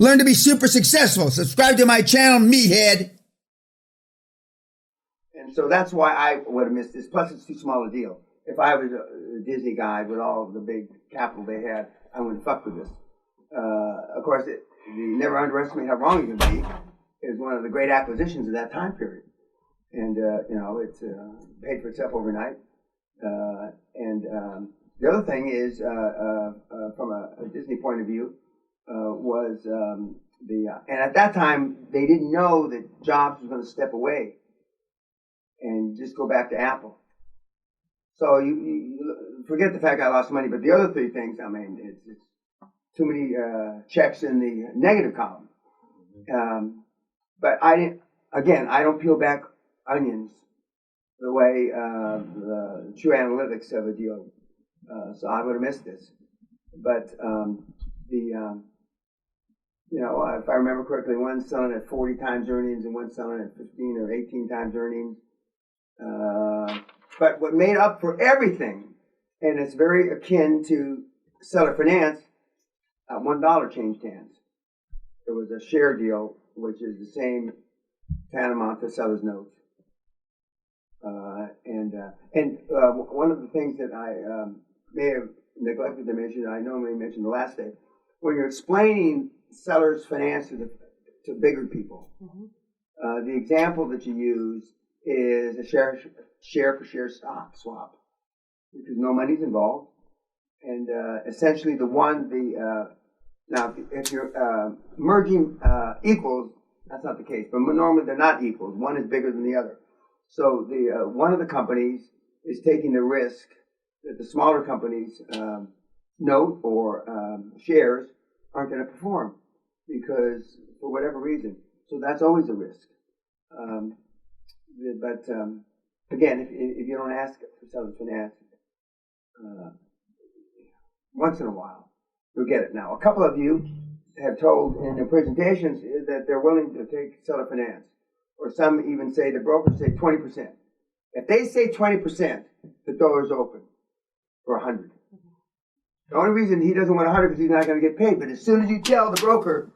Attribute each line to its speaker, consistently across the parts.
Speaker 1: Learn to be super successful. Subscribe to my channel, Meathead. And so that's why I would have missed this. Plus, it's too small a deal. If I was a Disney guy with all the big capital they had, I wouldn't fuck with this. Of course, you never underestimate how wrong you can be. It was one of the great acquisitions of that time period. And, it's paid for itself overnight. The other thing is, from a Disney point of view, was and at that time, they didn't know that Jobs was going to step away and just go back to Apple. So you forget the fact I lost money, but the other three things, I mean, it's too many checks in the negative column. But I don't peel back onions the way the true analytics of a deal. So I would have missed this. But if I remember correctly, one's selling at 40 times earnings and one's selling at 15 or 18 times earnings. But what made up for everything, and it's very akin to seller finance, $1 changed hands. It was a share deal, which is the same tantamount to seller's notes. One of the things that I may have neglected to mention, I normally mention the last day, when you're explaining seller's finance to bigger people, the example that you use is a share for share stock swap, because no money's involved, and essentially now if you're merging equals, that's not the case, but normally they're not equals. One is bigger than the other. So one of the companies is taking the risk that the smaller companies' note or shares aren't going to perform because for whatever reason. So that's always a risk. Again, if you don't ask for seller finance, once in a while, you'll get it. Now, a couple of you have told in their presentations that they're willing to take seller finance, or some even say the brokers say 20%. If they say 20%, the door is open for 100. The only reason he doesn't want 100 is he's not going to get paid. But as soon as you tell the broker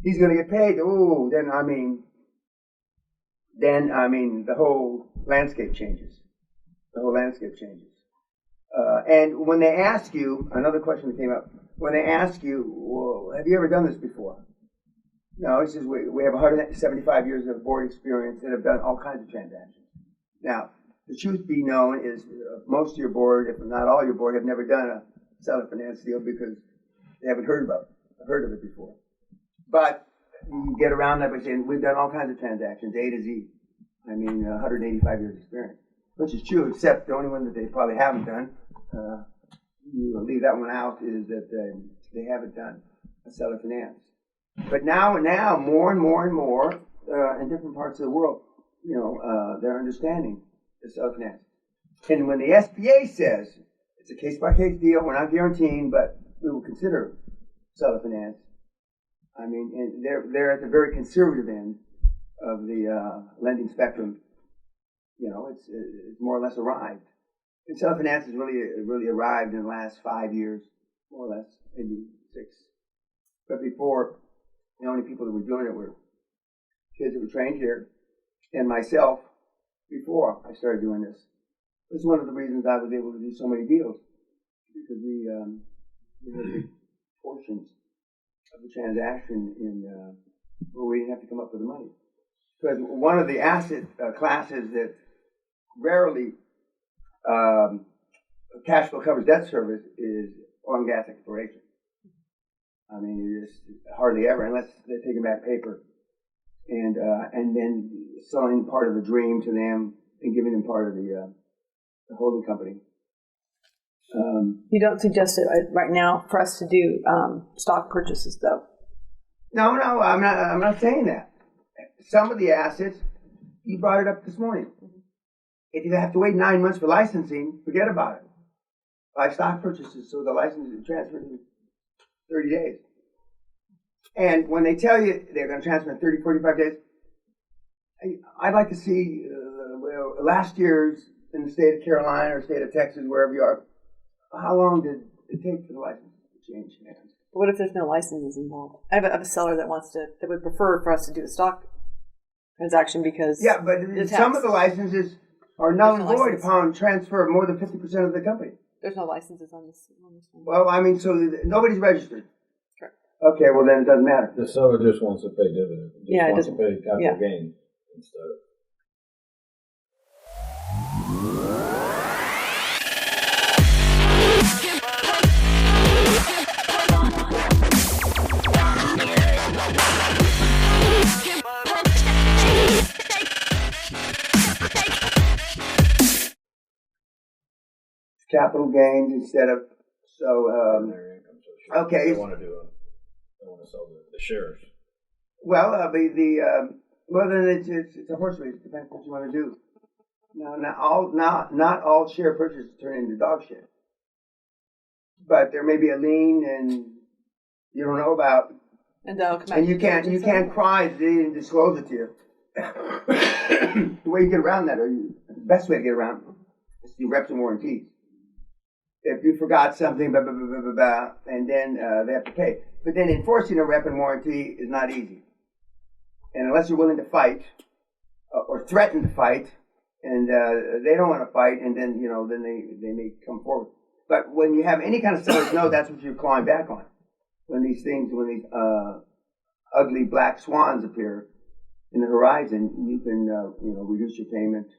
Speaker 1: he's going to get paid, then the whole landscape changes. And when they ask you, another question that came up, when they ask you, well, have you ever done this before? No, he says, we have 175 years of board experience and have done all kinds of transactions. Now, the truth be known is most of your board, if not all your board, have never done a seller finance deal because they haven't heard of it before. But you get around that by saying, we've done all kinds of transactions, A to Z. 185 years experience, which is true, except the only one that they probably haven't done, you leave that one out, is that they haven't done a seller finance. But now, more and more, in different parts of the world, they're understanding the seller finance. And when the SBA says it's a case-by-case deal, we're not guaranteeing, but we will consider seller finance. And they're at the very conservative end of the lending spectrum. It's more or less arrived. And seller finance has really arrived in the last 5 years, more or less, maybe 6. But before, the only people that were doing it were kids that were trained here, and myself before I started doing this. It's one of the reasons I was able to do so many deals, because we had big portions of the transaction where we didn't have to come up with the money. Because one of the asset classes that rarely cash flow covers debt service is oil and gas exploration. Just hardly ever, unless they're taking back paper and then selling part of the dream to them and giving them part of the holding company.
Speaker 2: You don't suggest it right now for us to do stock purchases, though?
Speaker 1: No, I'm not saying that. Some of the assets, you brought it up this morning. If you have to wait 9 months for licensing, forget about it. Buy stock purchases so the license is transferred in 30 days. And when they tell you they're going to transfer in 30, 45 days, I'd like to see last year's in the state of Carolina or state of Texas, wherever you are, how long did it take for the license change hands.
Speaker 2: But what if there's no licenses involved? I have a seller that would prefer for us to do a stock transaction because
Speaker 1: but some of the licenses are null and void upon transfer of more than 50% of the company.
Speaker 2: There's no licenses on this one.
Speaker 1: Well, I mean, so nobody's registered.
Speaker 2: Correct.
Speaker 1: Okay, well then it doesn't matter.
Speaker 3: The seller just wants to pay dividends.
Speaker 2: It
Speaker 3: wants
Speaker 2: doesn't
Speaker 3: to pay capital gain instead of.
Speaker 1: Capital gains instead of okay.
Speaker 3: They want to sell the shares.
Speaker 1: Well, well then it's a horse race. It depends what you want to do. No, not all share purchases turn into dog shit. But there may be a lien and you don't know about, and you can't cry that they didn't disclose it to you. The way you get around that, the best way to get around it, is to do reps and warranties. If you forgot something, blah, blah, blah, blah, blah, blah, and then they have to pay. But then enforcing a rep and warranty is not easy. And unless you're willing to fight or threaten to fight, and they don't want to fight, and then then they may come forward. But when you have any kind of seller's note, that's what you're clawing back on. When these ugly black swans appear in the horizon, you can reduce your payment.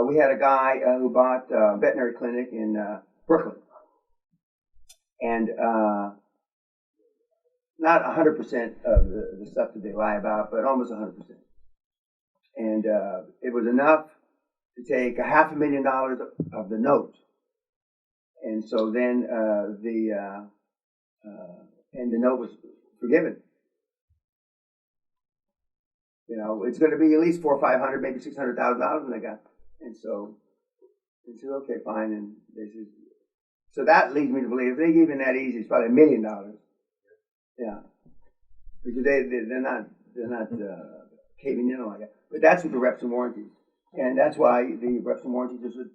Speaker 1: We had a guy who bought a veterinary clinic in Brooklyn, and not 100% of the stuff that they lie about, but almost 100%. And it was enough to take $500,000 of the note, and so then the note was forgiven. It's going to be at least $400,000 or $500,000, maybe $600,000 when they got. And so they said, okay, fine. And they said, so that leads me to believe if they gave him that easy, it's probably $1 million. Yeah, because they're not caving in like that. But that's with the reps and warranties, and that's why the reps and warranties are so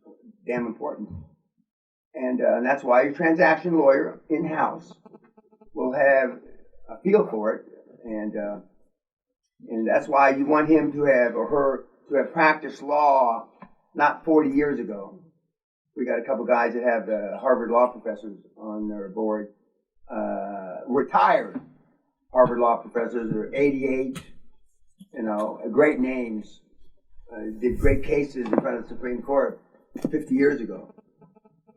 Speaker 1: damn important. And that's why your transaction lawyer in house will have a feel for it, and that's why you want him to have or her to have practiced law not 40 years ago. We got a couple guys that have Harvard law professors on their board, retired Harvard law professors. They're 88, great names. Did great cases in front of the Supreme Court 50 years ago.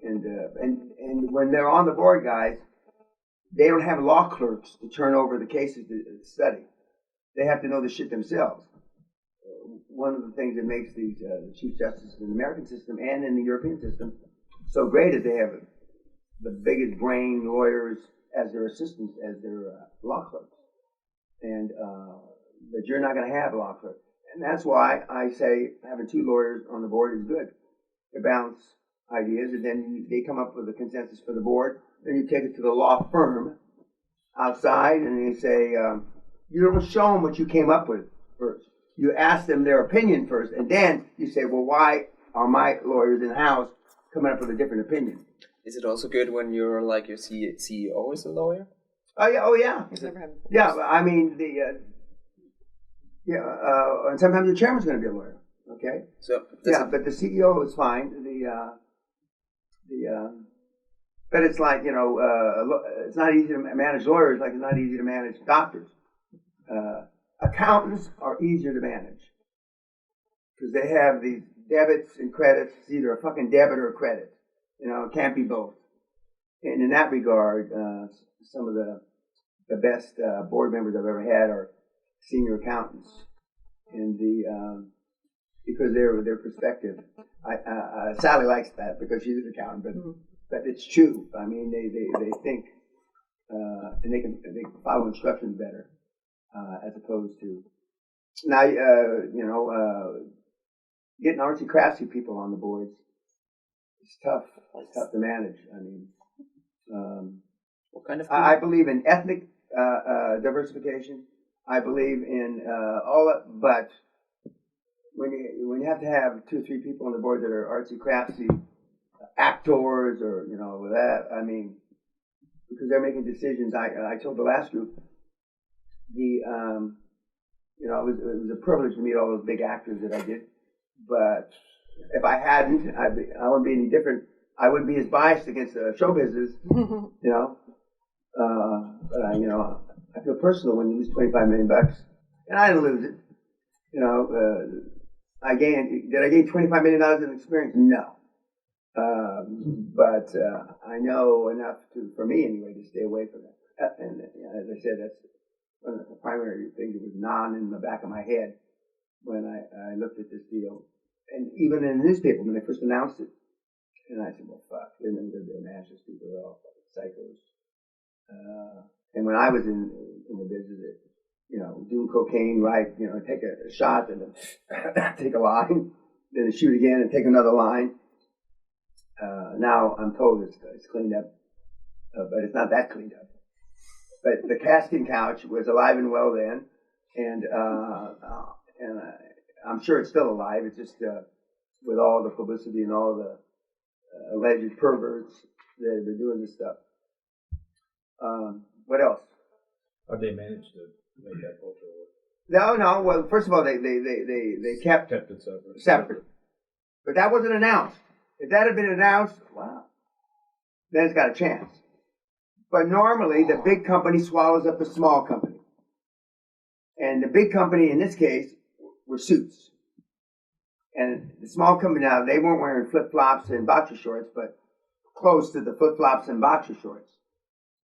Speaker 1: And when they're on the board, guys, they don't have law clerks to turn over the cases to study. They have to know the shit themselves. One of the things that makes these the chief justices in the American system and in the European system so great is they have the biggest brain lawyers as their assistants, as their law clerks. And but you're not going to have a law clerk. And that's why I say having two lawyers on the board is good. They bounce ideas, and then they come up with a consensus for the board. Then you take it to the law firm outside, and you say, you don't show them what you came up with first. You ask them their opinion first, and then you say, well, why are my lawyers in-house coming up with a different opinion?
Speaker 4: Is it also good when your CEO is a lawyer?
Speaker 1: Oh yeah. Yeah, I mean, and sometimes your chairman's going to be a lawyer, okay?
Speaker 4: So
Speaker 1: but the CEO is fine. But it's like, it's not easy to manage lawyers like it's not easy to manage doctors. Accountants are easier to manage because they have these debits and credits. It's either a fucking debit or a credit. It can't be both. And in that regard, some of the best board members I've ever had are senior accountants, and because their perspective. Sally likes that because she's an accountant, but it's true. I mean, they think and they can follow instructions better as opposed to now. Getting artsy craftsy people on the boards is tough. It's tough to manage. I mean,
Speaker 4: what kind of?
Speaker 1: I believe in ethnic diversification. I believe in all that, but when you have to have 2 or 3 people on the board that are artsy craftsy actors or that, I mean, because they're making decisions. I told the last group, it was a privilege to meet all those big actors that I did. But if I hadn't, I wouldn't be any different. I wouldn't be as biased against show business, I feel personal when you lose $25 million, and I didn't lose it. Did I gain $25 million in experience? No. But I know enough for me anyway, to stay away from that. And as I said, that's one of the primary things that was gnawing in the back of my head when I looked at this deal. And even in the newspaper, when they first announced it, and I said, well, fuck, they're never going to be able to match this. People are all fucking psychos. And when I was in the business, doing cocaine, right, take a shot and then take a line, then shoot again and take another line. Now I'm told it's cleaned up, but it's not that cleaned up. But the casting couch was alive and well then, and I'm sure it's still alive. It's just with all the publicity and all the alleged perverts that have been doing this stuff. What else?
Speaker 3: How'd they manage to make that culture work?
Speaker 1: No. Well, first of all, they kept
Speaker 3: it
Speaker 1: separate. But that wasn't announced. If that had been announced, wow, then it's got a chance. But normally, the big company swallows up the small company. And the big company, in this case, were suits. And the small company now, they weren't wearing flip-flops and boxer shorts, but close to the flip-flops and boxer shorts.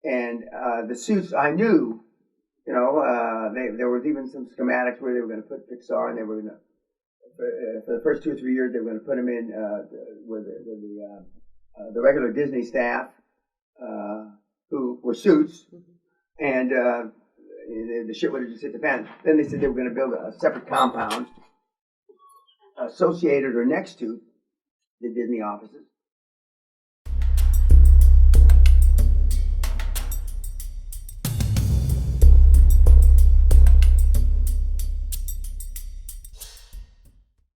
Speaker 1: And the suits, I knew, there was even some schematics where they were going to put Pixar, and they were going to, for the first 2 or 3 years, they were going to put them in with the regular Disney staff, who were suits, and the shit would have just hit the fan. Then they said they were going to build a separate compound associated or next to the Disney offices.